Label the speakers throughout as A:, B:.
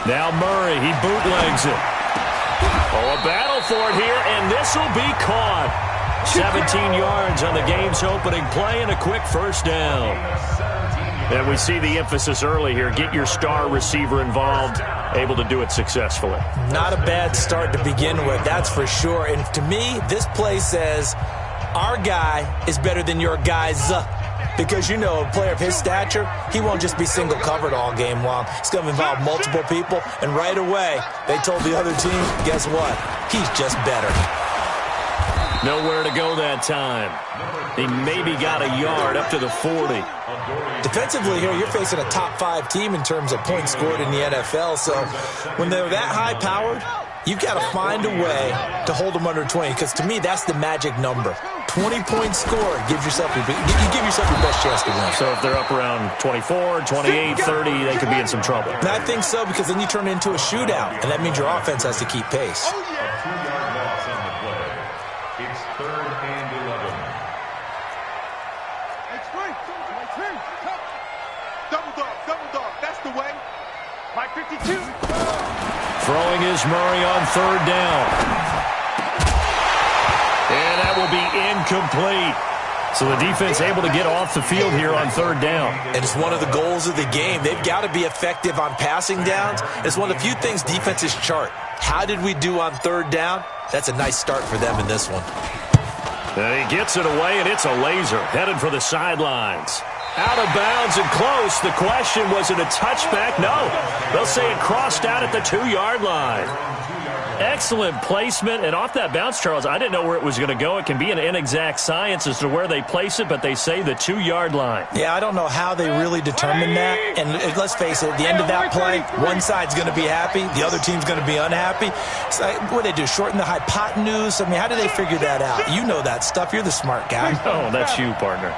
A: Now Murray, he bootlegs it. Oh, a battle for it here, and this will be caught. 17 yards on the game's opening play and a quick first down. And we see the emphasis early here. Get your star receiver involved, able to do it successfully.
B: Not a bad start to begin with, that's for sure. And to me, this play says our guy is better than your guys. Because, you know, a player of his stature, he won't just be single covered all game long. He's going to involve multiple people. And right away, they told the other team, guess what? He's just better.
A: Nowhere to go that time. He maybe got a yard up to the 40.
B: Defensively here, you're facing a top 5 team in terms of points scored in the NFL. So when they're that high-powered, you've got to find a way to hold them under 20. Because to me, that's the magic number. 20 points scored. You give yourself your best chance to win.
A: So if they're up around 24, 28, 30, they could be in some trouble.
B: And I think so, because then you turn it into a shootout, and that means your offense has to keep pace.
C: It's 3rd and 11. Double dog. That's the way. Mike 52.
A: Throwing is Murray on 3rd down. And that will be incomplete. So the defense able to get off the field here on 3rd down.
B: And it's one of the goals of the game. They've got to be effective on passing downs. It's one of the few things defenses chart. How did we do on 3rd down? That's a nice start for them in this one.
A: And he gets it away, and it's a laser. Headed for the sidelines. Out of bounds and close. The question, was it a touchback? No. They'll say it crossed out at the 2-yard line. Excellent placement, and off that bounce, Charles, I didn't know where it was going to go. It can be an inexact science as to where they place it, but they say the 2-yard line.
B: Yeah, I don't know how they really determine that. And let's face it, at the end of that play, one side's going to be happy, the other team's going to be unhappy. So what do they do, shorten the hypotenuse? I mean, how do they figure that out? You know that stuff. You're the smart guy.
A: Oh, that's you, partner.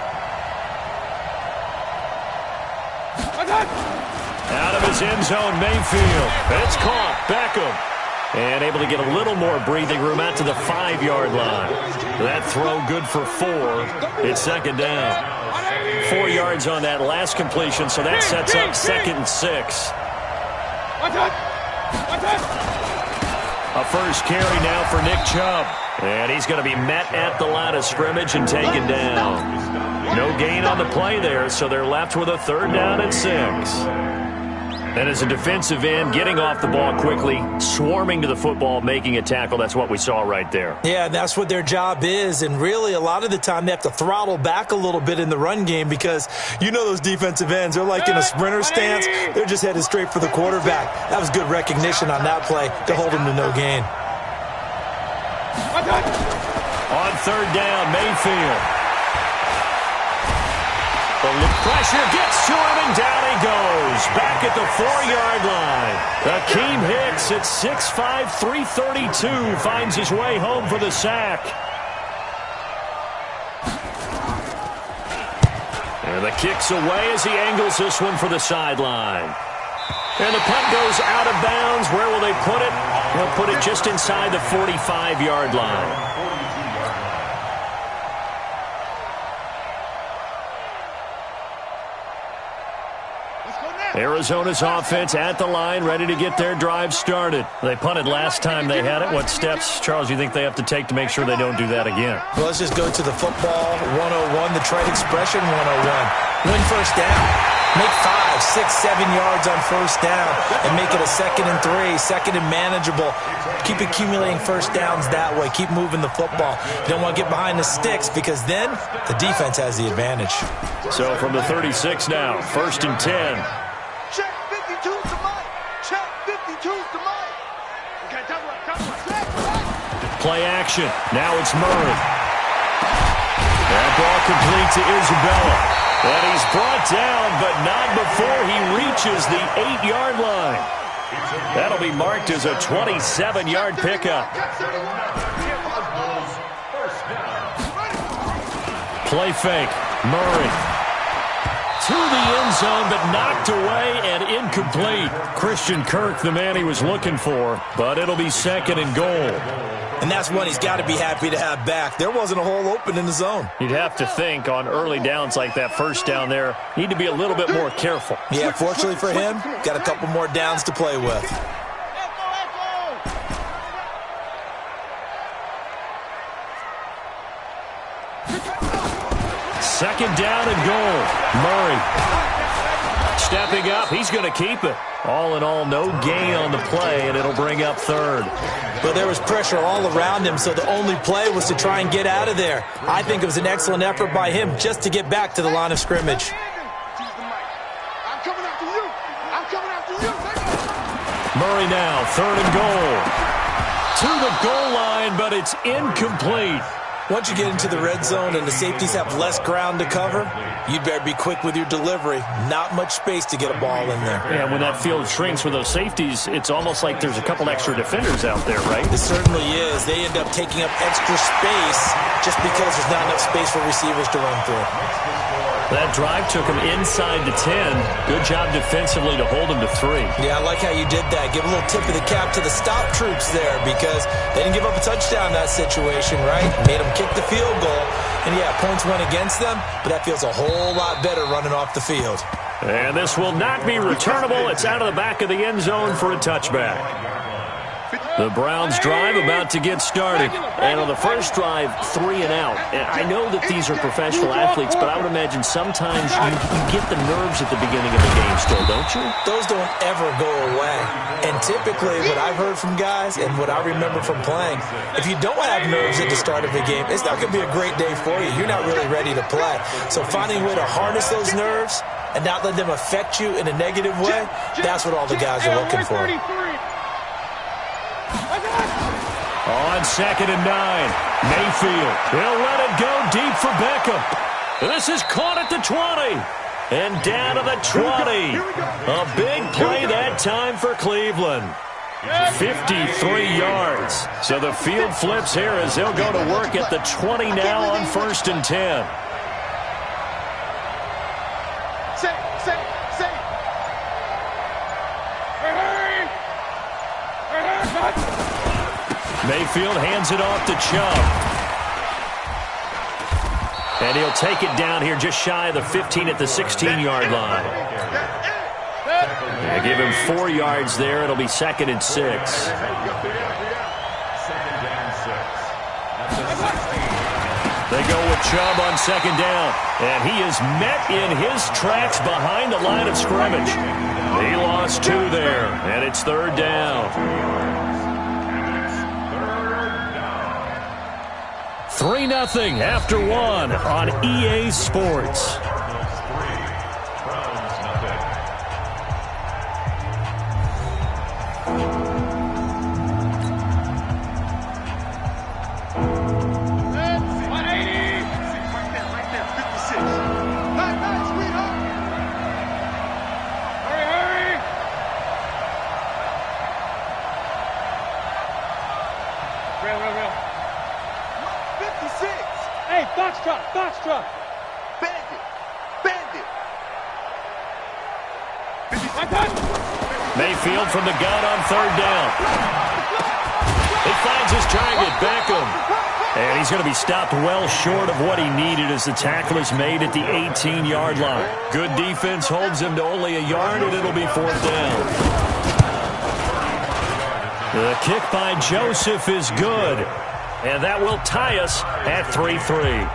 A: Out of his end zone, Mayfield. It's caught. Beckham. And able to get a little more breathing room out to the 5-yard line. That throw good for 4. It's 2nd down. 4 yards on that last completion, so that sets up 2nd and 6. A first carry now for Nick Chubb. And he's going to be met at the line of scrimmage and taken down. No gain on the play there, so they're left with a 3rd down and 6. And as a defensive end, getting off the ball quickly, swarming to the football, making a tackle, that's what we saw right there.
B: Yeah, that's what their job is. And really, a lot of the time, they have to throttle back a little bit in the run game because you know those defensive ends, they're like in a sprinter stance. They're just headed straight for the quarterback. That was good recognition on that play to hold him to no gain.
A: On 3rd down, Mayfield. The pressure gets to him, and down he goes. Back at the 4-yard line. Akeem Hicks at 6'5", 332 finds his way home for the sack. And the kick's away as he angles this one for the sideline. And the punt goes out of bounds. Where will they put it? They'll put it just inside the 45-yard line. Arizona's offense at the line, ready to get their drive started. They punted last time they had it. What steps, Charles, you think they have to take to make sure they don't do that again?
B: Well, let's just go to the football 101, the trade expression 101. Win first down. Make 5, 6, 7 yards on first down and make it a 2nd and 3, 2nd and manageable. Keep accumulating first downs that way. Keep moving the football. You don't want to get behind the sticks because then the defense has the advantage.
A: So from the 36 now, 1st and 10.
C: Check 52 to Mike. Check 52 to Mike. Okay, double up.
A: Play action. Now it's Murray. That ball complete to Isabella. And he's brought down, but not before he reaches the 8-yard line. That'll be marked as a 27-yard pickup. Play fake. Murray. To the end zone, but knocked away and incomplete. Christian Kirk, the man he was looking for, but it'll be 2nd and goal.
B: And that's one he's got to be happy to have back. There wasn't a hole open in the zone.
A: You'd have to think on early downs like that first down there, need to be a little bit more careful.
B: Yeah, fortunately for him, got a couple more downs to play with.
A: Second down and goal. Murray stepping up. He's going to keep it. All in all, no gain on the play, and it'll bring up third.
B: But there was pressure all around him, so the only play was to try and get out of there. I think it was an excellent effort by him just to get back to the line of scrimmage.
C: I'm coming after you. I'm coming after you.
A: Murray now, third and goal. To the goal line, but it's incomplete.
B: Once you get into the red zone and the safeties have less ground to cover, you'd better be quick with your delivery. Not much space to get a ball in there.
A: Yeah, when that field shrinks with those safeties, it's almost like there's a couple extra defenders out there, right?
B: It certainly is. They end up taking up extra space just because there's not enough space for receivers to run through.
A: That drive took him inside the 10. Good job defensively to hold him to 3.
B: Yeah, I like how you did that. Give a little tip of the cap to the stop troops there because they didn't give up a touchdown in that situation, right? Made them kick the field goal. And, yeah, points went against them, but that feels a whole lot better running off the field.
A: And this will not be returnable. It's out of the back of the end zone for a touchback. The Browns drive about to get started. And on the first drive, 3 and out. And I know that these are professional athletes, but I would imagine sometimes you get the nerves at the beginning of the game still, don't you?
B: Those don't ever go away. And typically what I've heard from guys and what I remember from playing, if you don't have nerves at the start of the game, it's not going to be a great day for you. You're not really ready to play. So finding a way to harness those nerves and not let them affect you in a negative way, that's what all the guys are looking for.
A: On second and 9, Mayfield. He'll let it go deep for Beckham. This is caught at the 20. And down to the 20. A big play that time for Cleveland. 53 yards. So the field flips here as they'll go to work at the 20 now on first and 10. Mayfield hands it off to Chubb. And he'll take it down here just shy of the 15 at the 16-yard line. They give him 4 yards there. It'll be second and 6. They go with Chubb on second down. And he is met in his tracks behind the line of scrimmage. He lost 2 there. And it's third down. 3-0 after 1 on EA Sports.
C: Foxtrot. Bandit.
A: Mayfield from the gun on third down. He finds his target, Beckham. And he's going to be stopped well short of what he needed as the tackle is made at the 18-yard line. Good defense holds him to only a yard, and it'll be fourth down. The kick by Joseph is good. And that will tie us at 3-3.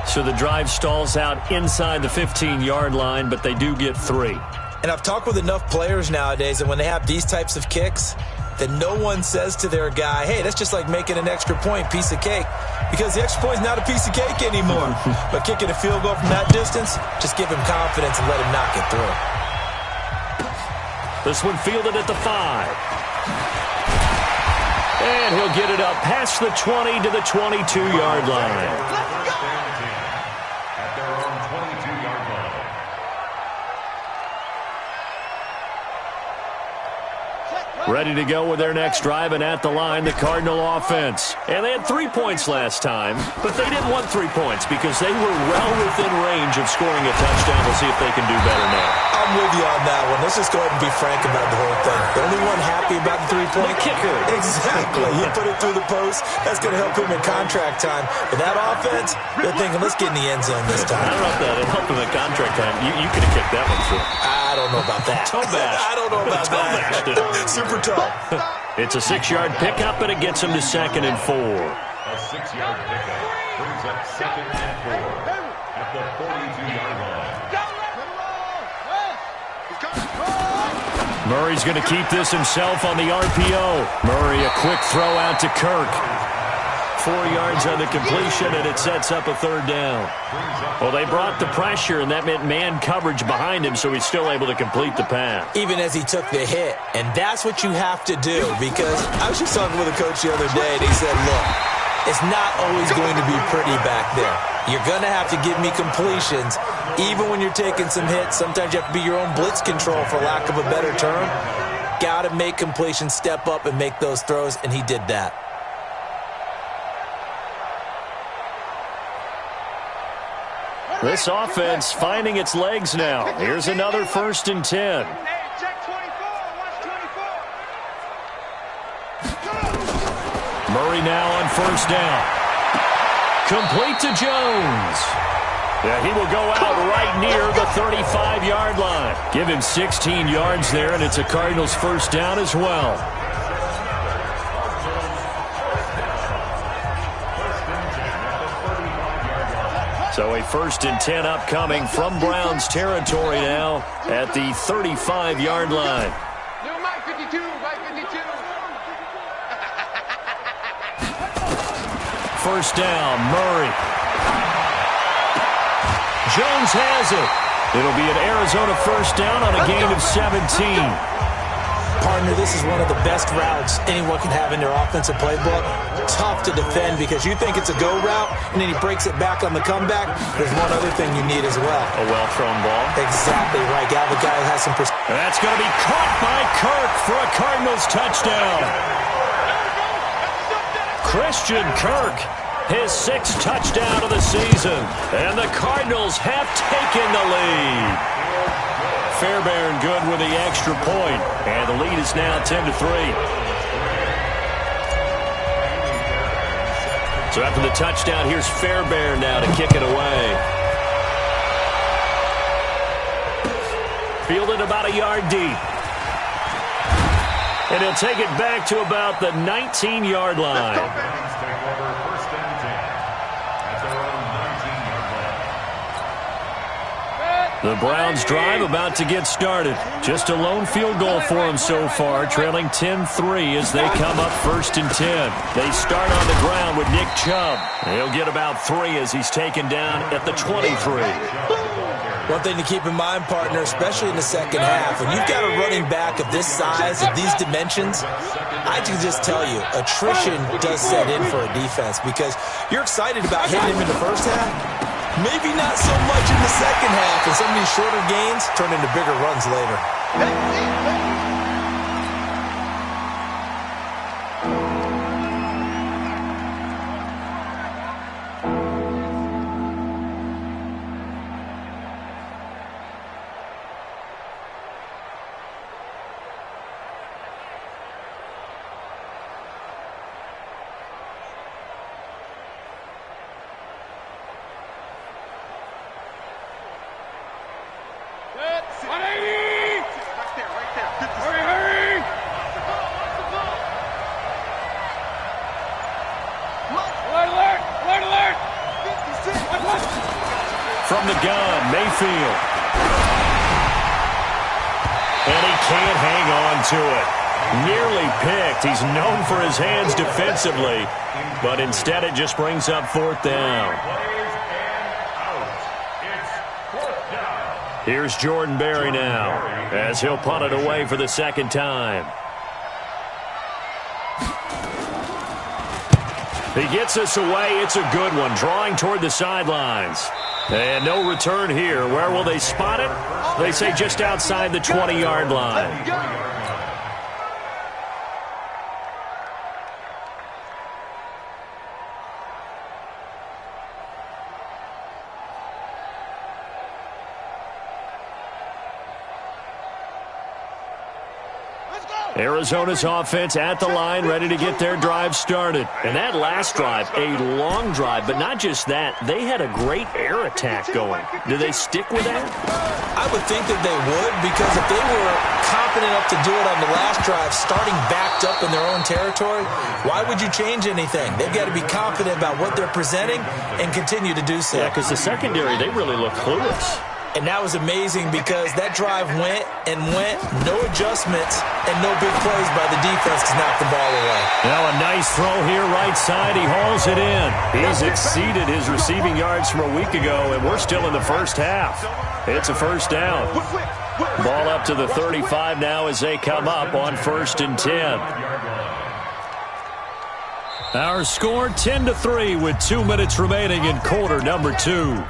A: So the drive stalls out inside the 15-yard line, but they do get 3.
B: And I've talked with enough players nowadays, and when they have these types of kicks, that no one says to their guy, hey, that's just like making an extra point, piece of cake. Because the extra point is not a piece of cake anymore. But kicking a field goal from that distance, just give him confidence and let him knock it through.
A: This one fielded at the 5. And he'll get it up past the 20 to the 22-yard line. Ready to go with their next drive, and at the line, the Cardinal offense. And they had 3 points last time, but they didn't want 3 points because they were well within range of scoring a touchdown. We'll see if they can do better now.
B: I'm with you on that one. Let's just go ahead and be frank about the whole thing. The only one happy talking about the three-point
A: kicker.
B: Exactly. He put it through the post. That's going to help him in contract time. But that offense, they're thinking, let's get in the end zone this time.
A: I don't know if that helped him in contract time. You could have kicked that one through.
B: I don't know about that.
A: Toe bash.
B: I don't know about that. Super tough.
A: It's a 6-yard pickup, and it gets him to 2nd and 4.
D: A 6-yard pickup brings up 2nd and 4 at the 42-yard line.
A: Murray's going to keep this himself on the RPO. Murray, a quick throw out to Kirk. 4 yards on the completion, and it sets up a 3rd down. Well, they brought the pressure, and that meant man coverage behind him, so he's still able to complete the pass.
B: Even as he took the hit. And that's what you have to do, because I was just talking with a coach the other day, and he said, look, it's not always going to be pretty back there. You're going to have to give me completions. Even when you're taking some hits, sometimes you have to be your own blitz control, for lack of a better term. Got to make completions, step up, and make those throws, and he did that.
A: This offense finding its legs now. Here's another 1st and 10. Murray now on 1st down. Complete to Jones. Yeah, he will go out right near the 35-yard line. Give him 16 yards there, and it's a Cardinals 1st down as well. So a 1st and 10 upcoming from Browns territory now at the 35-yard line.
C: Mike 52, Mike 52.
A: 1st down, Murray. Jones has it. It'll be an Arizona 1st down on a gain of 17.
B: Partner, this is one of the best routes anyone can have in their offensive playbook. Tough to defend because you think it's a go route, and then he breaks it back on the comeback. There's one other thing you need as well.
A: A well-thrown ball.
B: Exactly right. Got the guy who has some perspective.
A: That's going to be caught by Kirk for a Cardinals touchdown. Christian Kirk, his 6th touchdown of the season, and the Cardinals have taken the lead. Fairbairn good with the extra point, and the lead is now 10-3. So after the touchdown, here's Fairbairn now to kick it away. Fielded about a yard deep. And he'll take it back to about the 19-yard line. The Browns drive about to get started. Just a lone field goal for them so far, trailing 10-3 as they come up 1st and 10. They start on the ground with Nick Chubb. He'll get about 3 as he's taken down at the 23.
B: One thing to keep in mind, partner, especially in the second half, when you've got a running back of this size, of these dimensions, I can just tell you, attrition does set in for a defense because you're excited about hitting him in the first half. Maybe not so much in the second half, and some of these shorter gains turn into bigger runs later.
A: From the gun, Mayfield. And he can't hang on to it. Nearly picked. He's known for his hands defensively, but instead it just brings up 4th down. Here's Jordan Berry now as he'll punt it away for the 2nd time. He gets us away. It's a good one, drawing toward the sidelines. And no return here. Where will they spot it? They say just outside the 20-yard line.
C: Let's go!
A: Arizona's offense at the line, ready to get their drive started. And that last drive, a long drive, but not just that. They had a great air attack going. Do they stick with that?
B: I would think that they would, because if they were confident enough to do it on the last drive, starting backed up in their own territory, why would you change anything? They've got to be confident about what they're presenting and continue to do so.
A: Yeah, because the secondary, they really look clueless.
B: And that was amazing because that drive went and went, no adjustments, and no big plays by the defense to knock the ball away.
A: Now a nice throw here right side. He hauls it in. He's exceeded his receiving yards from a week ago, and we're still in the first half. It's a first down. Ball up to the 35 now as they come up on 1st and 10. Our score 10-3 with 2 minutes remaining in quarter number 2.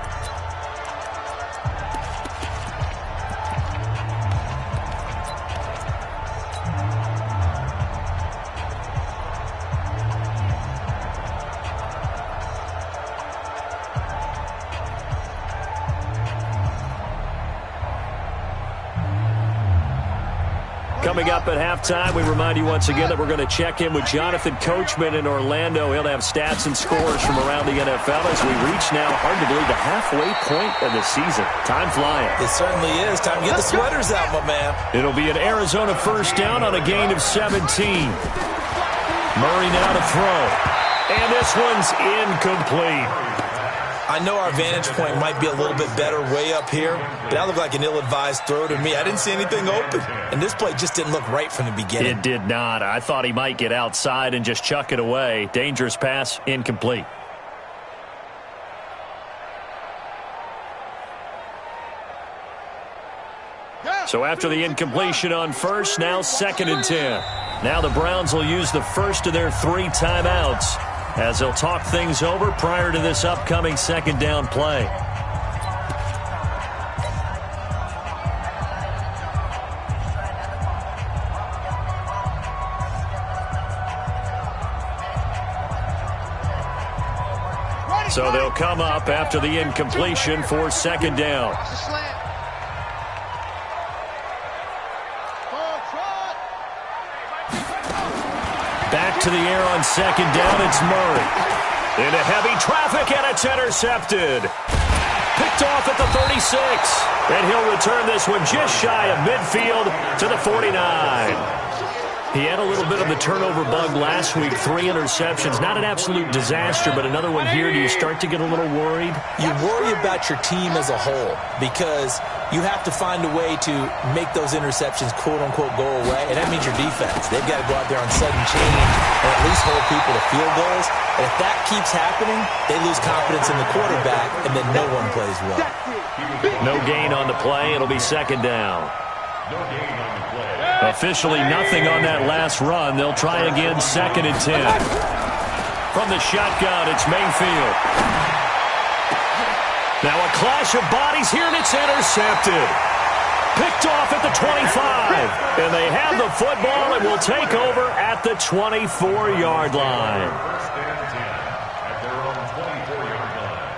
A: Coming up at halftime, we remind you once again that we're going to check in with Jonathan Coachman in Orlando. He'll have stats and scores from around the NFL as we reach now, hard to believe, the halfway point of the season. Time flying.
B: It certainly is. Time to get the sweaters out, my man.
A: It'll be an Arizona first down on a gain of 17. Murray now to throw. And this one's incomplete.
B: I know our vantage point might be a little bit better way up here, but that looked like an ill-advised throw to me. I didn't see anything open, and this play just didn't look right from the beginning.
A: It did not. I thought he might get outside and just chuck it away. Dangerous pass, incomplete. So after the incompletion on first, now 2nd and 10. Now the Browns will use the first of their 3 timeouts as they'll talk things over prior to this upcoming 2nd down play. So they'll come up after the incompletion for 2nd down. Back to the air on 2nd down, it's Murray. Into heavy traffic, and it's intercepted. Picked off at the 36. And he'll return this one just shy of midfield to the 49. He had a little bit of the turnover bug last week, 3 interceptions. Not an absolute disaster, but another one here. Do you start to get a little worried?
B: You worry about your team as a whole because you have to find a way to make those interceptions, quote-unquote, go away, and that means your defense. They've got to go out there on sudden change and at least hold people to field goals. And if that keeps happening, they lose confidence in the quarterback, and then no one plays well.
A: No gain on the play. It'll be 2nd down.
D: No gain on the play.
A: Officially nothing on that last run. They'll try again 2nd and 10. From the shotgun, it's Mayfield. Now a clash of bodies here, and it's intercepted. Picked off at the 25. And they have the football and will take over at the 24-yard line.
D: First and 10 at their own 24-yard line.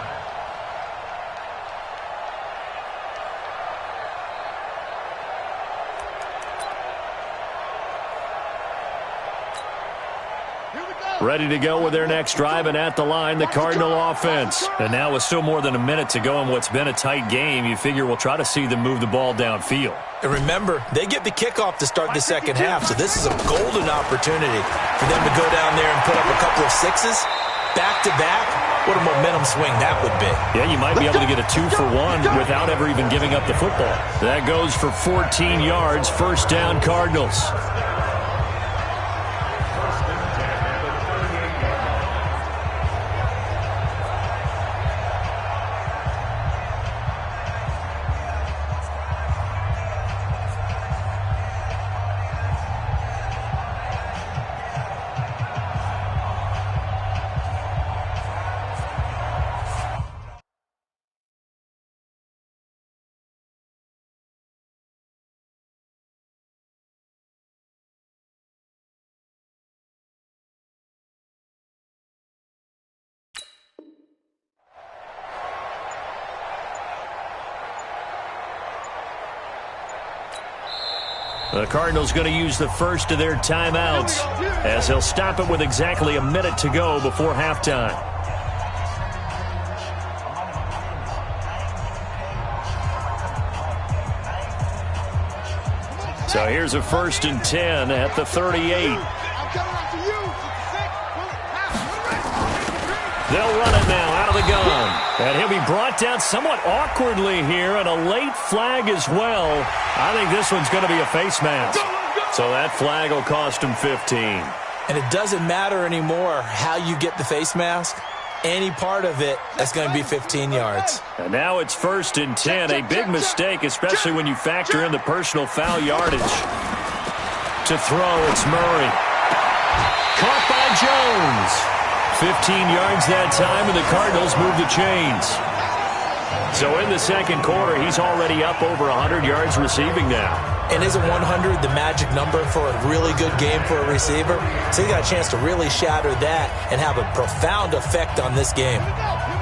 A: Ready to go with their next drive, and at the line, the Cardinal offense. And now with still more than a minute to go in what's been a tight game, you figure we'll try to see them move the ball downfield.
B: And remember, they get the kickoff to start the 2nd half, so this is a golden opportunity for them to go down there and put up a couple of 6s back-to-back. What a momentum swing that would be.
A: Yeah, you might be able to get a 2-for-1 without ever even giving up the football. That goes for 14 yards, 1st down Cardinals. The Cardinals going to use the first of their timeouts as they'll stop it with exactly a minute to go before halftime. So here's a 1st and 10 at the 38. They'll run it now out of the gun. And he'll be brought down somewhat awkwardly here, and a late flag as well. I think this one's going to be a face mask. So that flag will cost him 15.
B: And it doesn't matter anymore how you get the face mask. Any part of it, that's going to be 15 yards.
A: And now it's 1st and 10. A big mistake, especially when you factor in the personal foul yardage. To throw, it's Murray. Caught by Jones. 15 yards that time, and the Cardinals move the chains. So in the second quarter, he's already up over 100 yards receiving now.
B: And isn't 100 the magic number for a really good game for a receiver? So he got a chance to really shatter that and have a profound effect on this game.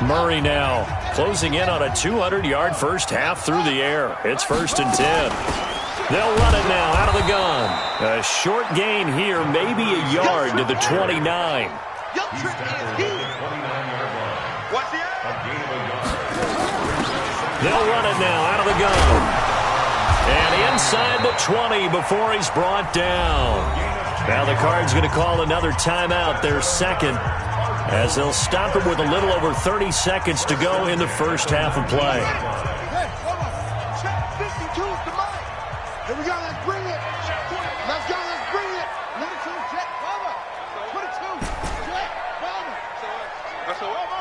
A: Murray now closing in on a 200-yard first half through the air. It's 1st and 10. They'll run it now out of the gun. A short gain here, maybe a yard to the 29. They'll run it now out of the gun. And inside the 20 before he's brought down. Now the Cards going to call another timeout, their second, as they'll stop it with a little over 30 seconds to go in the first half of play.
C: Check 52's the mic. Here we go, let's bring it. Let's go, let's bring it. 22, check, cover. 22, check, cover. That's a well.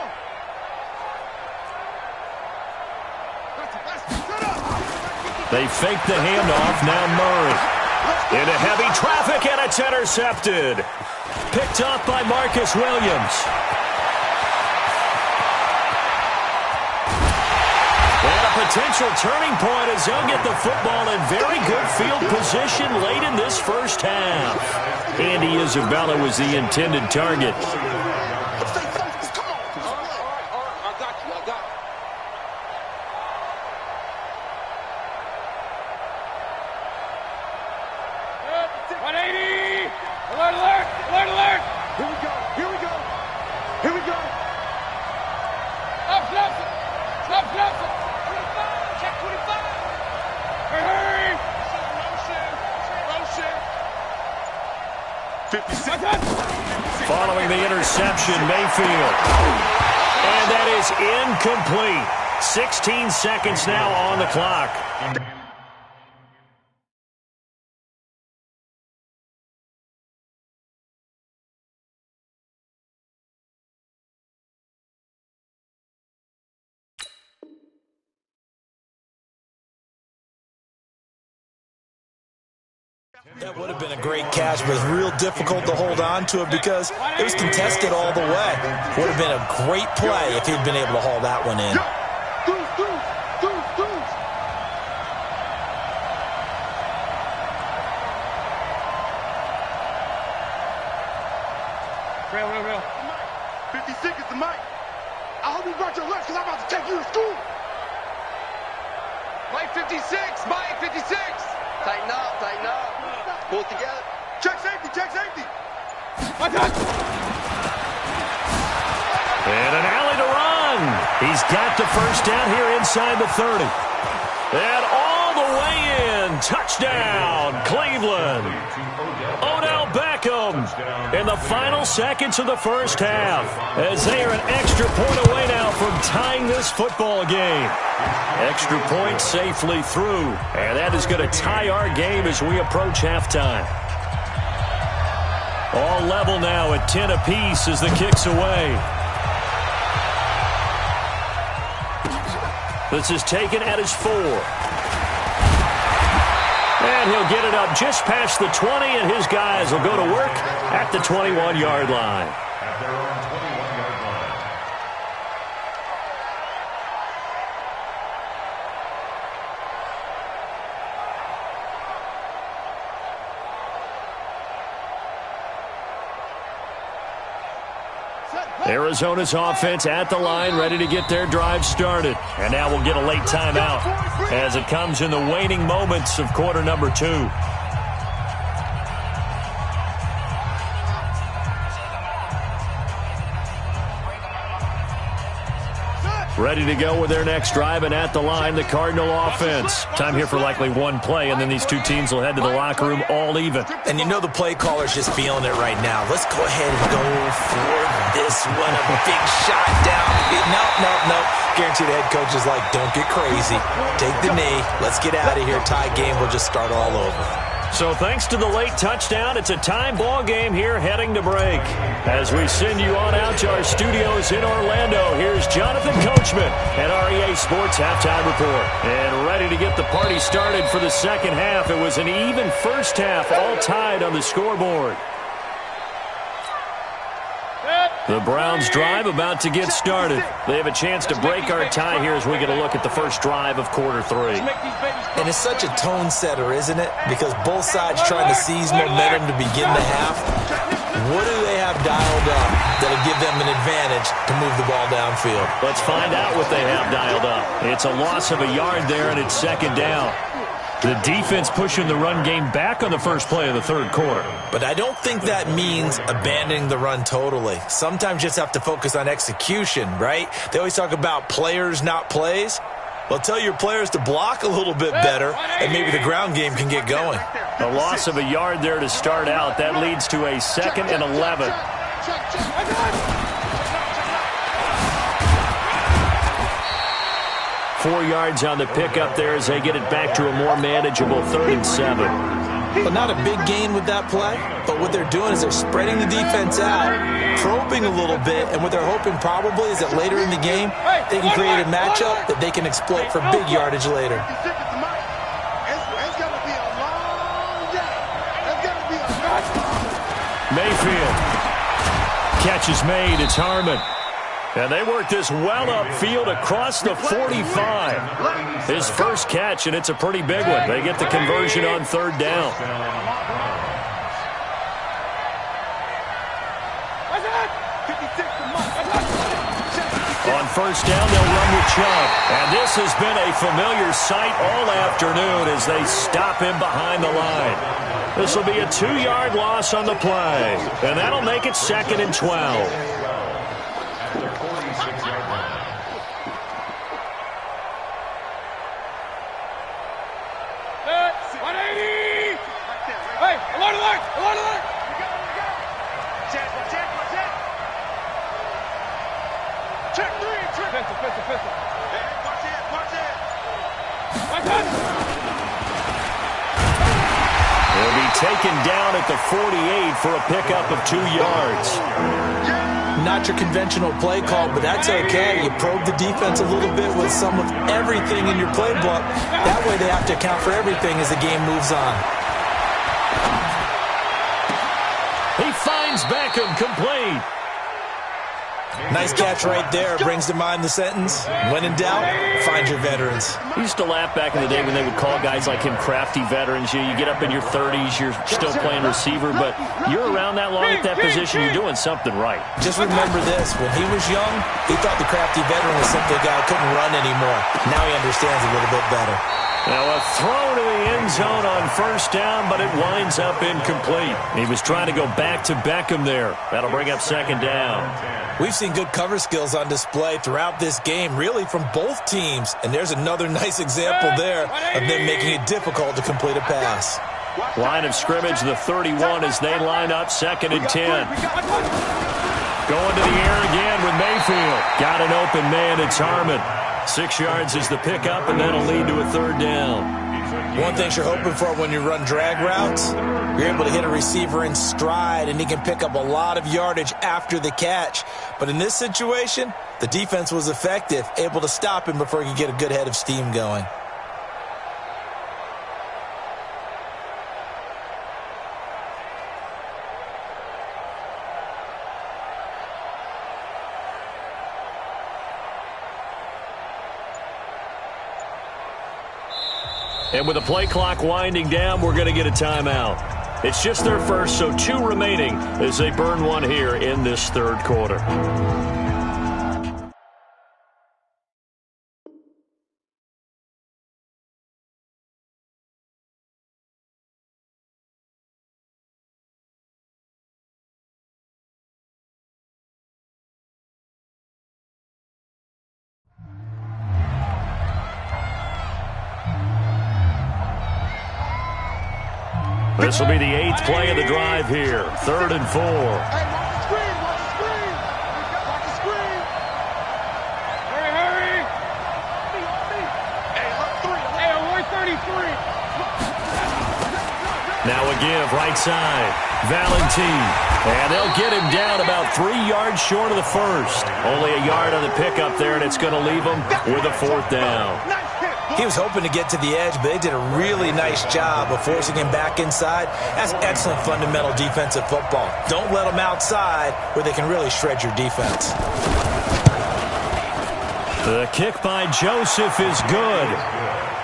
A: They fake the handoff. Now Murray into heavy traffic, and it's intercepted. Picked up by Marcus Williams. And a potential turning point as they'll get the football in very good field position late in this first half. Andy Isabella was the intended target. Following the interception, Mayfield. And that is incomplete. 16 seconds now on the clock.
B: That would have been a great catch, but it's real difficult to hold on to it because it was contested all the way. Would have been a great play if he'd been able to haul that one in.
C: Real. 56 is the mic. I hope you brought your lunch because I'm about to take you to school. Mike 56, Mike 56. Tighten up. Pull it together. Check safety.
A: And an alley to run. He's got the first down here inside the 30. And all the way in. Touchdown, Cleveland. Odell Beckham in the final seconds of the first half as they are an extra point away now from tying this football game. Extra point safely through, and that is going to tie our game as we approach halftime. All level now at 10 apiece as the kick's away. This is taken at his 4. And he'll get it up just past the 20, and his guys will go to work at the 21-yard line.
D: At their own 21-yard line.
A: Arizona's offense at the line, ready to get their drive started. And now we'll get a late timeout as it comes in the waning moments of quarter number 2. Ready to go with their next drive, and at the line, the Cardinal offense. Time here for likely one play, and then these two teams will head to the locker room all even.
B: And you know the play caller's just feeling it right now. Let's go ahead and go for this one. A big shot down. No. Guarantee the head coach is like, don't get crazy. Take the knee. Let's get out of here. Tie game. We'll just start all over.
A: So thanks to the late touchdown, it's a time ball game here heading to break. As we send you on out to our studios in Orlando, here's Jonathan Coachman at REA Sports Halftime Report. And ready to get the party started for the second half. It was an even first half, all tied on the scoreboard. The Browns drive about to get started. They have a chance to break our tie here as we get a look at the first drive of quarter three.
B: And it's such a tone setter, isn't it? Because both sides trying to seize momentum to begin the half. What do they have dialed up that'll give them an advantage to move the ball downfield?
A: Let's find out what they have dialed up. It's a loss of a yard there, and it's second down. The defense pushing the run game back on the first play of the third quarter.
B: But I don't think that means abandoning the run totally. Sometimes you just have to focus on execution, right? They always talk about players, not plays. Well, tell your players to block a little bit better, and maybe the ground game can get going.
A: A loss of a yard there to start out. That leads to a 2nd and 11. 4 yards on the pickup there as they get it back to a more manageable 3rd and 7.
B: But not a big gain with that play. But what they're doing is they're spreading the defense out, probing a little bit, and what they're hoping probably is that later in the game, they can create a matchup that they can exploit for big yardage later.
A: Mayfield. Catch is made. It's Harmon. And they work this well upfield across the 45. His first catch, and it's a pretty big one. They get the conversion on 3rd down. On 1st down, they'll run with Chubb. And this has been a familiar sight all afternoon as they stop him behind the line. This will be a 2-yard loss on the play. And that'll make it 2nd and 12. He'll be taken down at the 48 for a pickup of 2 yards.
B: Not your conventional play call, but that's okay. You probe the defense a little bit with some of everything in your playbook. That way they have to account for everything as the game moves on.
A: He finds Beckham complete.
B: Nice catch right there. Brings to mind the sentence, when in doubt, find your veterans.
A: I used to laugh back in the day when they would call guys like him crafty veterans. You get up in your 30s, you're still playing receiver, but you're around that long at that position, you're doing something right.
B: Just remember this. When he was young, he thought the crafty veteran was simply a guy who couldn't run anymore. Now he understands a little bit better.
A: Now a throw to the end zone on 1st down, but it winds up incomplete. He was trying to go back to Beckham there. That'll bring up 2nd down.
B: We've seen good cover skills on display throughout this game, really from both teams. And there's another nice example there of them making it difficult to complete a pass.
A: Line of scrimmage, the 31 as they line up 2nd and 10. Going to the air again with Mayfield. Got an open man, it's Harmon. 6 yards is the pickup, and that'll lead to a 3rd down.
B: One thing you're hoping for when you run drag routes, you're able to hit a receiver in stride, and he can pick up a lot of yardage after the catch. But in this situation, the defense was effective, able to stop him before he could get a good head of steam going.
A: And with the play clock winding down, we're going to get a timeout. It's just their first, so 2 remaining as they burn one here in this 3rd quarter. This will be the 8th play of the drive here. 3rd and 4.
C: Hey, watch the screen, watch the screen. Watch the screen. Hurry. Hey, look, 3. Hey, 133.
A: Now a give, right side. Valentine. And they'll get him down about 3 yards short of the first. Only a yard on the pickup there, and it's going to leave him with a 4th down.
B: He was hoping to get to the edge, but they did a really nice job of forcing him back inside. That's excellent fundamental defensive football. Don't let them outside where they can really shred your defense.
A: The kick by Joseph is good.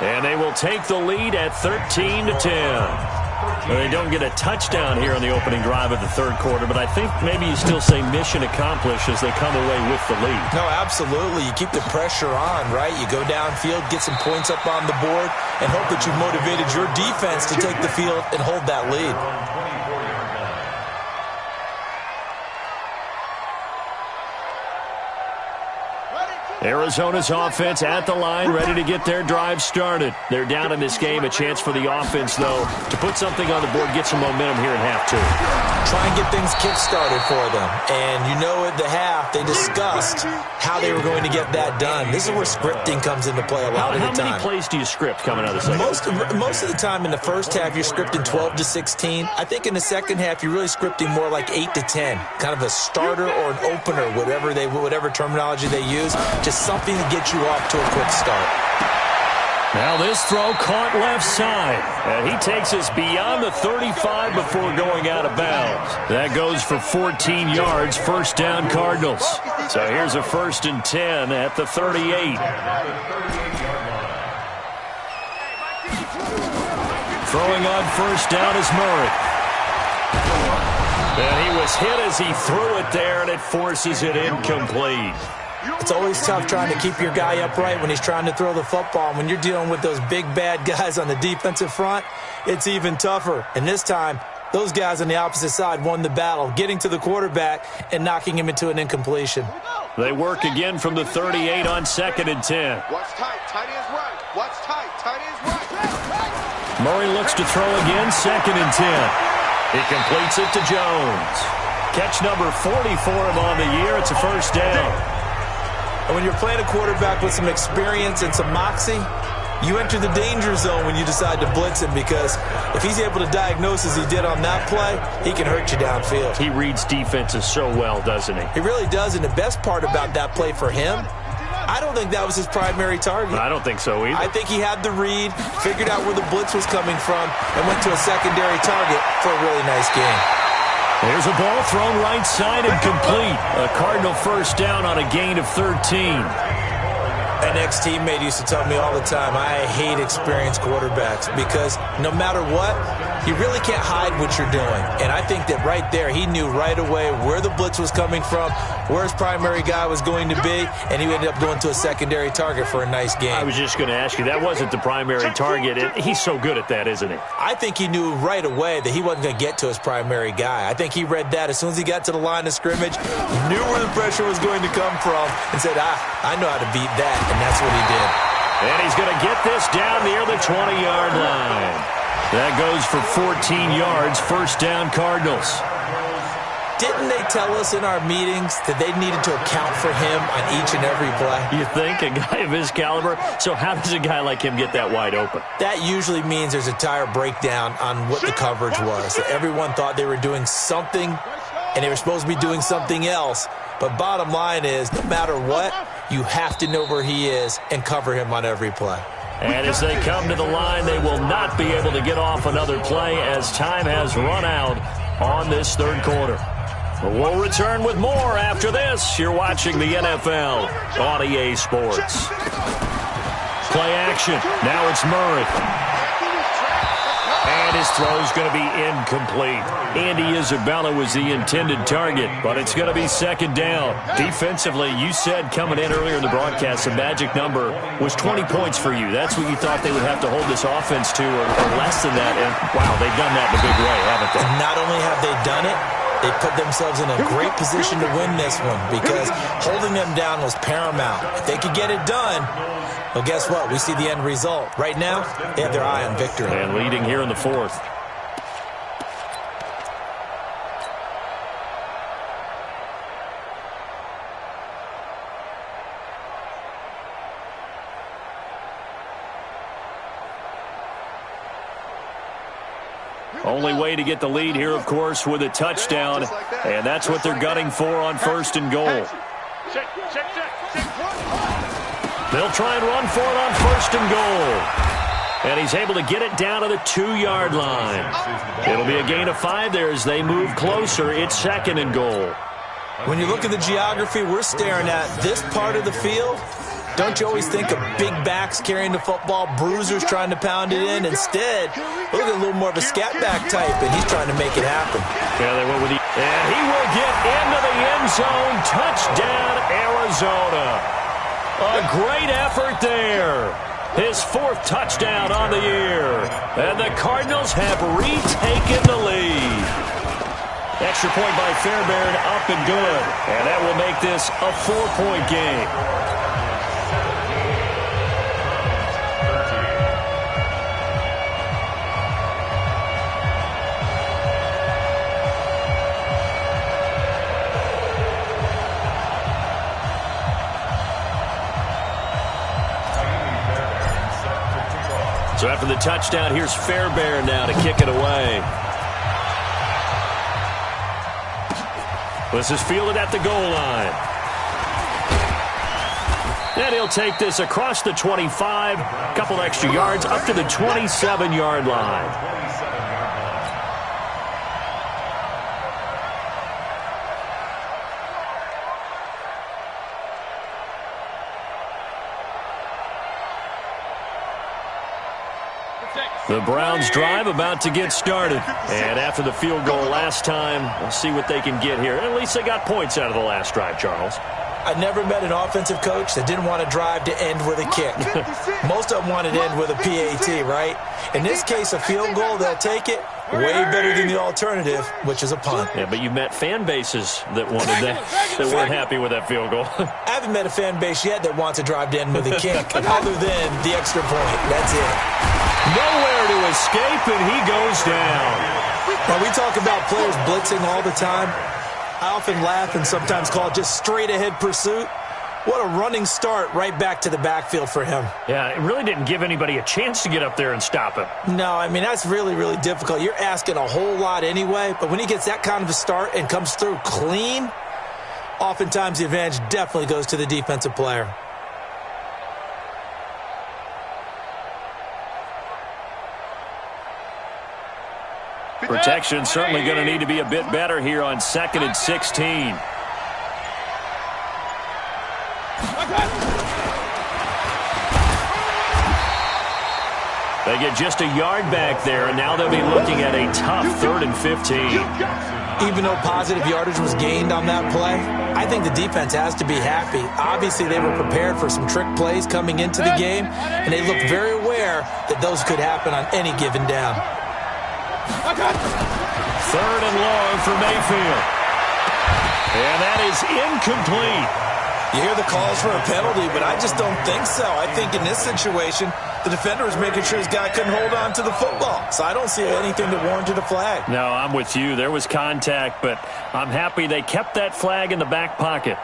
A: And they will take the lead at 13-10. They don't get a touchdown here on the opening drive of the 3rd quarter, but I think maybe you still say mission accomplished as they come away with the lead.
B: No, absolutely. You keep the pressure on, right? You go downfield, get some points up on the board, and hope that you've motivated your defense to take the field and hold that lead.
A: Arizona's offense at the line, ready to get their drive started. They're down in this game. A chance for the offense, though, to put something on the board, get some momentum here in half 2.
B: Try and get things kick-started for them. And you know at the half, they discussed how they were going to get that done. This is where scripting comes into play a lot of the time.
A: How many plays do you script coming out of the second?
B: Most of the time in the first half, you're scripting 12 to 16. I think in the second half, you're really scripting more like 8 to 10. Kind of a starter or an opener, whatever terminology they use. Just something to get you off to a quick start.
A: Now this throw caught left side. And he takes us beyond the 35 before going out of bounds. That goes for 14 yards, 1st down Cardinals. So here's a 1st and 10 at the 38. Throwing on 1st down is Murray. And he was hit as he threw it there, and it forces it incomplete.
B: It's always tough trying to keep your guy upright when he's trying to throw the football. When you're dealing with those big, bad guys on the defensive front, it's even tougher. And this time, those guys on the opposite side won the battle, getting to the quarterback and knocking him into an incompletion.
A: They work again from the 38 on 2nd and 10.
C: Watch tight, tight ends right. Watch tight, tight ends right.
A: Murray looks to throw again, 2nd and 10. He completes it to Jones. Catch number 40 for him on the year. It's a 1st down.
B: And when you're playing a quarterback with some experience and some moxie, you enter the danger zone when you decide to blitz him, because if he's able to diagnose as he did on that play, he can hurt you downfield.
A: He reads defenses so well, doesn't he?
B: He really does, and the best part about that play for him, I don't think that was his primary target.
A: I don't think so either.
B: I think he had the read, figured out where the blitz was coming from, and went to a secondary target for a really nice game.
A: There's a ball thrown right side and complete. A Cardinal 1st down on a gain of 13.
B: An ex-teammate used to tell me all the time, I hate experienced quarterbacks, because no matter what, you really can't hide what you're doing. And I think that right there, he knew right away where the blitz was coming from, where his primary guy was going to be, and he ended up going to a secondary target for a nice game.
A: I was just going to ask you, that wasn't the primary target. He's so good at that, isn't he?
B: I think he knew right away that he wasn't going to get to his primary guy. I think he read that as soon as he got to the line of scrimmage, knew where the pressure was going to come from, and said, I know how to beat that. And that's what he did.
A: And he's going to get this down near the 20-yard line. That goes for 14 yards, 1st down Cardinals.
B: Didn't they tell us in our meetings that they needed to account for him on each and every play?
A: You think? A guy of his caliber? So how does a guy like him get that wide open?
B: That usually means there's a tire breakdown on what the coverage was. That everyone thought they were doing something, and they were supposed to be doing something else. But bottom line is, no matter what, you have to know where he is and cover him on every play.
A: And as they come to the line, they will not be able to get off another play as time has run out on this 3rd quarter. We'll return with more after this. You're watching the NFL on EA Sports. Play action. Now it's Murray. And his throw's going to be incomplete. Andy Isabella was the intended target, but it's going to be 2nd down. Defensively, you said coming in earlier in the broadcast, the magic number was 20 points for you. That's what you thought they would have to hold this offense to, or less than that. And, wow, they've done that in a big way, haven't they?
B: Not only have they done it, they put themselves in a great position to win this one, because holding them down was paramount. If they could get it done, well, guess what? We see the end result. Right now, they have their eye on victory.
A: And leading here in the 4th. Only way to get the lead here, of course, with a touchdown, and that's what they're gunning for on 1st and goal. They'll try and run for it on 1st and goal. And he's able to get it down to the 2-yard line. It'll be a gain of 5 there as they move closer. It's 2nd and goal.
B: When you look at the geography we're staring at, this part of the field, don't you always think of big backs carrying the football, bruisers trying to pound it in? Instead, look at a little more of a scat back type, and he's trying to make it happen.
A: Yeah, they went with the... And he will get into the end zone. Touchdown, Arizona. A great effort there. His 4th touchdown on the year. And the Cardinals have retaken the lead. Extra point by Fairbairn, up and good. And that will make this a 4-point game. So after the touchdown, here's Fairbairn now to kick it away. This is fielded at the goal line. And he'll take this across the 25, a couple extra yards, up to the 27-yard line. The Browns drive about to get started. And after the field goal last time, we'll see what they can get here. At least they got points out of the last drive, Charles.
B: I never met an offensive coach that didn't want to drive to end with a kick. Most of them wanted to end with a PAT, right? In this case, a field goal, they'll take it. Way better than the alternative, which is a punt.
A: Yeah, but you met fan bases that wanted that, that weren't happy with that field goal.
B: I haven't met a fan base yet that wants to drive to end with a kick, other than the extra point. That's it.
A: Nowhere to escape, and he goes down.
B: Now, we talk about players blitzing all the time. I often laugh and sometimes call it just straight-ahead pursuit. What a running start right back to the backfield for him.
A: Yeah, it really didn't give anybody a chance to get up there and stop him.
B: No, I mean, that's really, really difficult. You're asking a whole lot anyway, but when he gets that kind of a start and comes through clean, oftentimes the advantage definitely goes to the defensive player.
A: Protection certainly going to need to be a bit better here on 2nd and 16. They get just a yard back there, and now they'll be looking at a tough 3rd and 15.
B: Even though positive yardage was gained on that play, I think the defense has to be happy. Obviously, they were prepared for some trick plays coming into the game, and they looked very aware that those could happen on any given down.
A: 3rd and long for Mayfield. And that is incomplete.
B: You hear the calls for a penalty, but I just don't think so. I think in this situation, the defender was making sure his guy couldn't hold on to the football. So I don't see anything that warranted a flag.
A: No, I'm with you. There was contact, but I'm happy they kept that flag in the back pocket.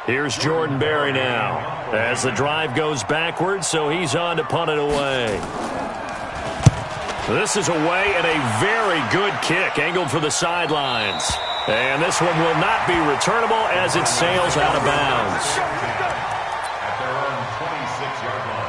A: Here's Jordan Berry now as the drive goes backwards, so he's on to punt it away. This is away and a very good kick angled for the sidelines. And this one will not be returnable as it sails out of bounds.
D: At their own 26-yard line.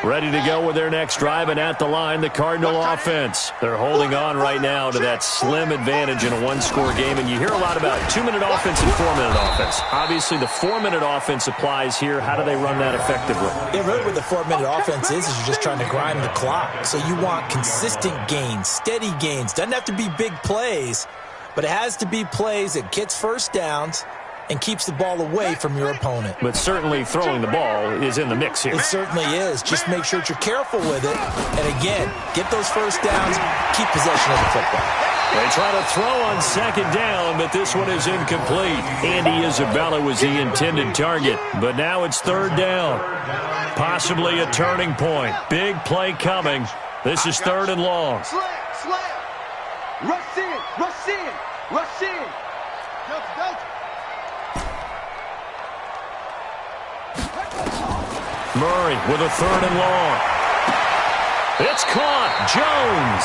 A: Ready to go with their next drive, and at the line, the Cardinal offense. They're holding on right now to that slim advantage in a one-score game, and you hear a lot about 2-minute offense and 4-minute offense. Obviously, the 4-minute offense applies here. How do they run that effectively?
B: Yeah, really what the 4-minute offense is you're just trying to grind the clock. So you want consistent gains, steady gains. Doesn't have to be big plays, but it has to be plays that gets first downs and keeps the ball away from your opponent.
A: But certainly throwing the ball is in the mix here.
B: It certainly is. Just make sure that you're careful with it. And again, get those first downs, keep possession of the football.
A: They try to throw on 2nd down, but this one is incomplete. Andy Isabella was the intended target, but now it's 3rd down. Possibly a turning point. Big play coming. This is 3rd and long.
C: Slam. Rush in. Rush in. Rush in. Delta.
A: Murray with a 3rd and long. It's caught. Jones.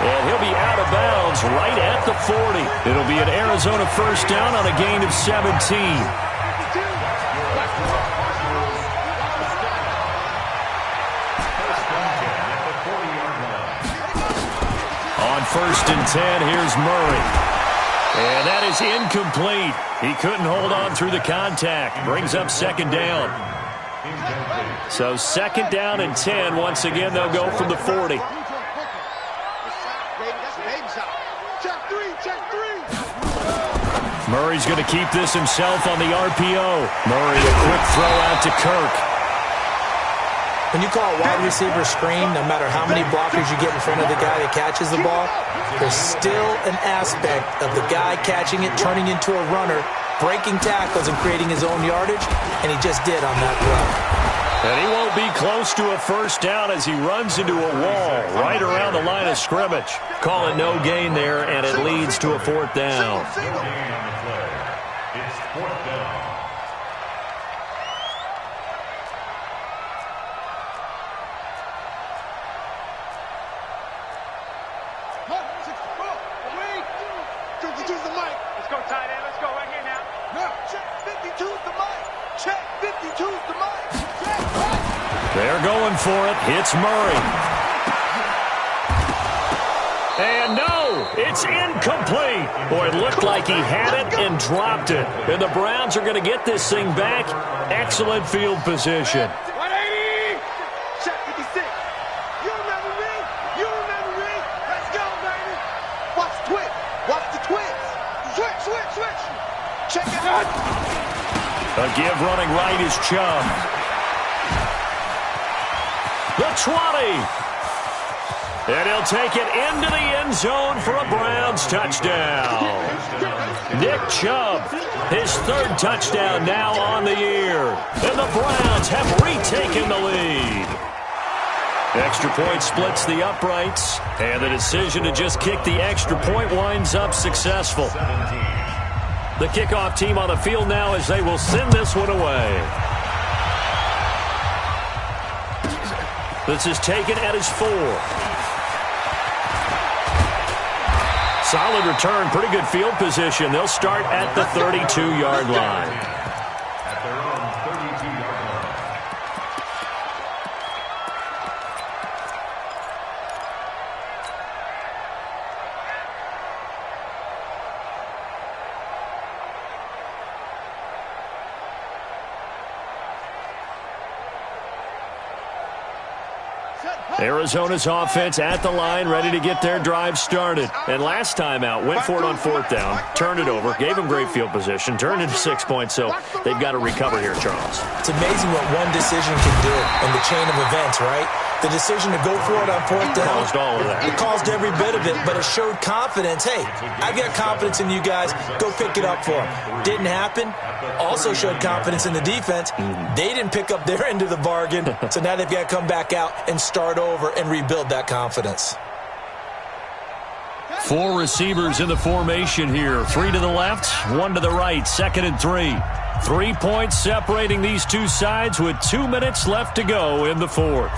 A: And he'll be out of bounds right at the 40. It'll be an Arizona first down on a gain of 17. On 1st and 10, here's Murray. And that is incomplete. He couldn't hold on through the contact. Brings up 2nd down. So 2nd down and 10. Once again, they'll go from the 40. Murray's going to keep this himself on the RPO. Murray, a quick throw out to Kirk.
B: When you call a wide receiver screen, no matter how many blockers you get in front of the guy that catches the ball, there's still an aspect of the guy catching it, turning into a runner, breaking tackles and creating his own yardage, and he just did on that play.
A: And he won't be close to a first down as he runs into a wall right around the line of scrimmage. Call it no gain there, and it leads to a 4th down.
D: It's 4th down.
C: Let's go, tight end. Let's go right here now. No, check 52's the mic. Check 52's the mic.
A: They're going for it. Hits Murray. And no, it's incomplete. Boy, it looked like he had it and dropped it. And the Browns are going to get this thing back. Excellent field position.
C: 180. Check 56. You remember me? You remember me? Let's go, baby. Watch the twist. Watch the twist. Switch. Check it out.
A: A give running right is Chubb. The 20. And he'll take it into the end zone for a Browns touchdown. Nick Chubb, his 3rd touchdown now on the year. And the Browns have retaken the lead. Extra point splits the uprights. And the decision to just kick the extra point winds up successful. The kickoff team on the field now as they will send this one away. This is taken at his 4. Solid return, pretty good field position. They'll start at the 32-yard line.
D: At their own 32-yard line.
A: Arizona's offense at the line, ready to get their drive started. And last time out, went for it on 4th down, turned it over, gave them great field position, turned into 6 points, so they've got to recover here, Charles.
B: It's amazing what one decision can do in the chain of events, right? The decision to go for it on 4th down.
A: Caused all of that.
B: It caused every bit of it, but it showed confidence. Hey, I've got confidence in you guys. Go pick it up for them. Didn't happen. Also showed confidence in the defense. They didn't pick up their end of the bargain, so now they've got to come back out and start over and rebuild that confidence.
A: 4 receivers in the formation here. 3 to the left, 1 to the right. 2nd and 3. 3 points separating these two sides with 2 minutes left to go in the 4th.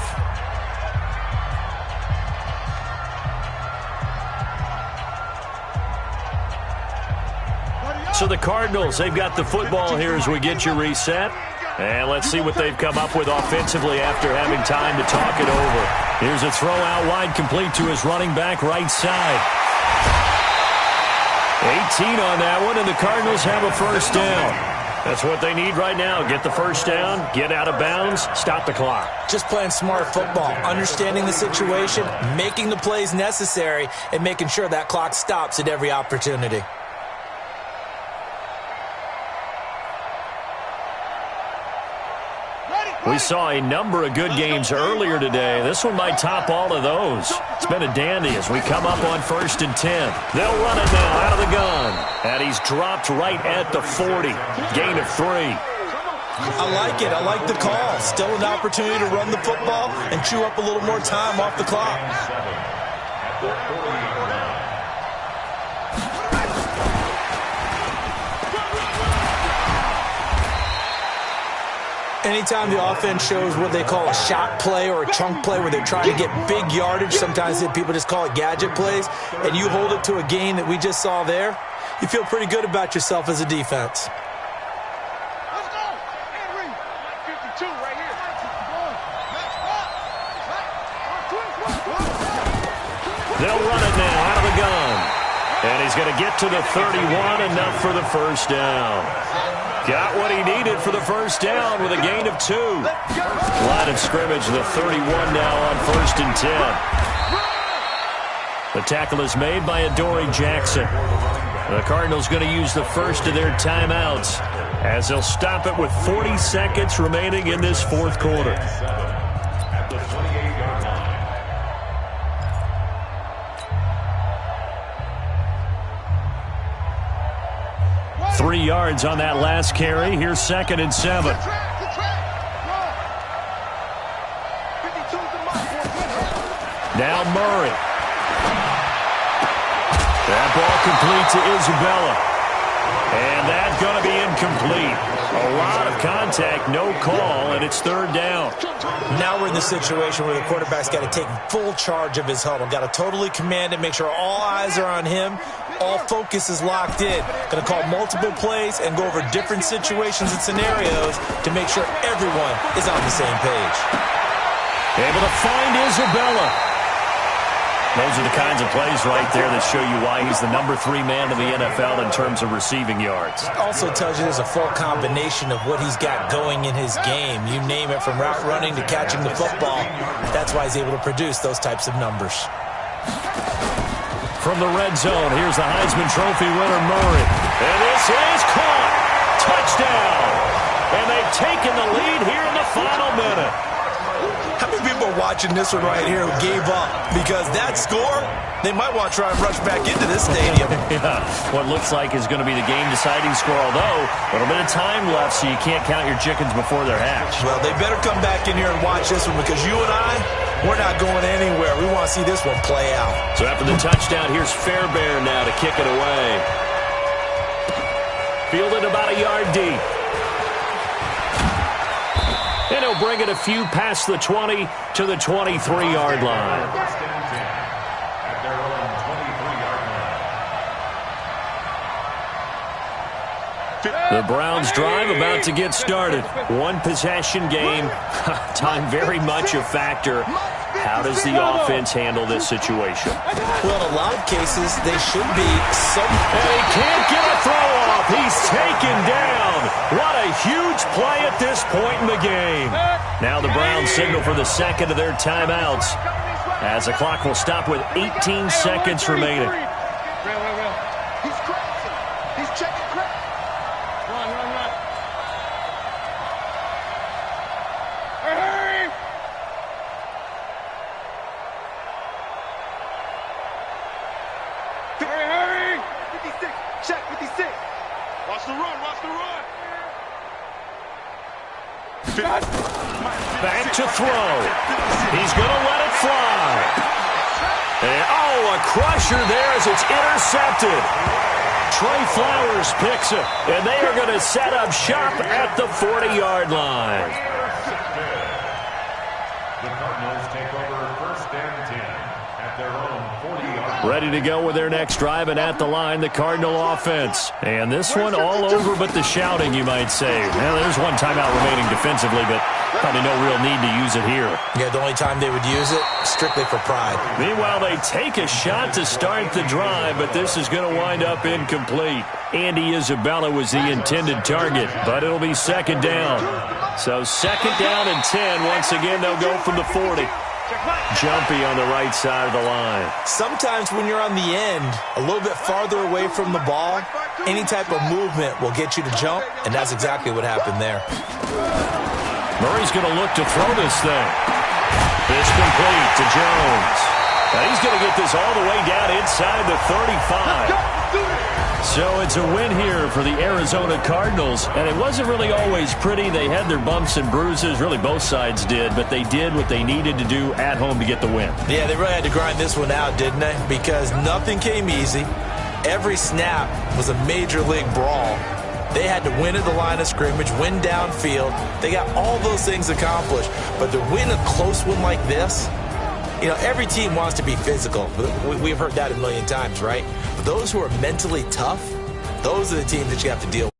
A: So the Cardinals, they've got the football here as we get you reset. And let's see what they've come up with offensively after having time to talk it over. Here's a throw out wide, complete to his running back right side. 18 on that one, and the Cardinals have a first down. That's what they need right now. Get the first down, get out of bounds, stop the clock.
B: Just playing smart football, understanding the situation, making the plays necessary, and making sure that clock stops at every opportunity.
A: We saw a number of good games earlier today. This one might top all of those. It's been a dandy as we come up on 1st and 10. They'll run it now out of the gun. And he's dropped right at the 40. Gain of 3.
B: I like it. I like the call. Still an opportunity to run the football and chew up a little more time off the clock. Anytime the offense shows what they call a shot play or a chunk play where they're trying to get big yardage, sometimes people just call it gadget plays, and you hold it to a gain that we just saw there, you feel pretty good about yourself as a defense.
C: Let's go. Henry. 52 right here.
A: They'll run it now out of the gun. And he's going to get to the 31, enough for the first down. Got what he needed for the first down with a gain of 2. Line of scrimmage, the 31 now on 1st and 10. The tackle is made by Adoree Jackson. The Cardinals going to use the first of their timeouts as they'll stop it with 40 seconds remaining in this fourth quarter.
D: At the 28-yard line.
A: 3 yards on that last carry. Here's 2nd and 7. Now Murray. That ball complete to Isabella. And that's going to be incomplete. A lot of contact, no call, and it's 3rd down.
B: Now we're in the situation where the quarterback's got to take full charge of his huddle. Got to totally command it, make sure all eyes are on him. All focus is locked in. Going to call multiple plays and go over different situations and scenarios to make sure everyone is on the same page.
A: Able to find Isabella. Those are the kinds of plays right there that show you why he's the number 3 man in the NFL in terms of receiving yards.
B: Also tells you there's a full combination of what he's got going in his game. You name it, from route running to catching the football. That's why he's able to produce those types of numbers.
A: From the red zone, here's the Heisman Trophy winner, Murray. And this is caught. Touchdown. And they've taken the lead here in the final minute.
B: How many people are watching this one right here who gave up? Because that score, they might want to try and rush back into this stadium.
A: Yeah, what looks like is going to be the game-deciding score, although a little bit of time left, so you can't count your chickens before they're hatched.
B: Well, they better come back in here and watch this one, because you and I, we're not going anywhere. We want to see this one play out.
A: So after the touchdown, here's Fairbairn now to kick it away. Fielded about a yard deep. And he'll bring it a few past the 20 to the 23-yard line.
D: At their own 23-yard line.
A: The Browns drive about to get started. One possession game. Time very much a factor. How does the offense handle this situation?
B: Well, in a lot of cases, they should be some...
A: And he can't get a throw off. He's taken down. What a huge play at this point in the game. Now the Browns signal for the second of their timeouts, as the clock will stop with 18 seconds remaining.
C: He's crazy. He's checking crack. Run. Hurry! Hurry! 56. Check 56. Watch the run.
A: Back to throw. He's going to let it fly. And, a crusher there as it's intercepted. Trey Flowers picks it, and they are going to set up shop at the 40-yard line.
D: The Cardinals take over 1st and 10 at their own 40-yard line.
A: Ready to go with their next drive, and at the line, the Cardinal offense. And this one all over but the shouting, you might say. Well, there's one timeout remaining defensively, but probably no real need to use it here.
B: Yeah, the only time they would use it, strictly for pride.
A: Meanwhile, they take a shot to start the drive, but this is going to wind up incomplete. Andy Isabella was the intended target, but it'll be 2nd down. So 2nd down and 10. Once again, they'll go from the 40. Jumpy on the right side of the line.
B: Sometimes when you're on the end, a little bit farther away from the ball, any type of movement will get you to jump, and that's exactly what happened there.
A: Murray's going to look to throw this thing. It's complete to Jones. Now he's going to get this all the way down inside the 35. So it's a win here for the Arizona Cardinals, and it wasn't really always pretty. They had their bumps and bruises, really both sides did, but they did what they needed to do at home to get the win.
B: Yeah, they really had to grind this one out, didn't they? Because nothing came easy. Every snap was a major league brawl. They had to win at the line of scrimmage, win downfield. They got all those things accomplished. But to win a close one like this, you know, every team wants to be physical. We've heard that a million times, right? But those who are mentally tough, those are the teams that you have to deal with.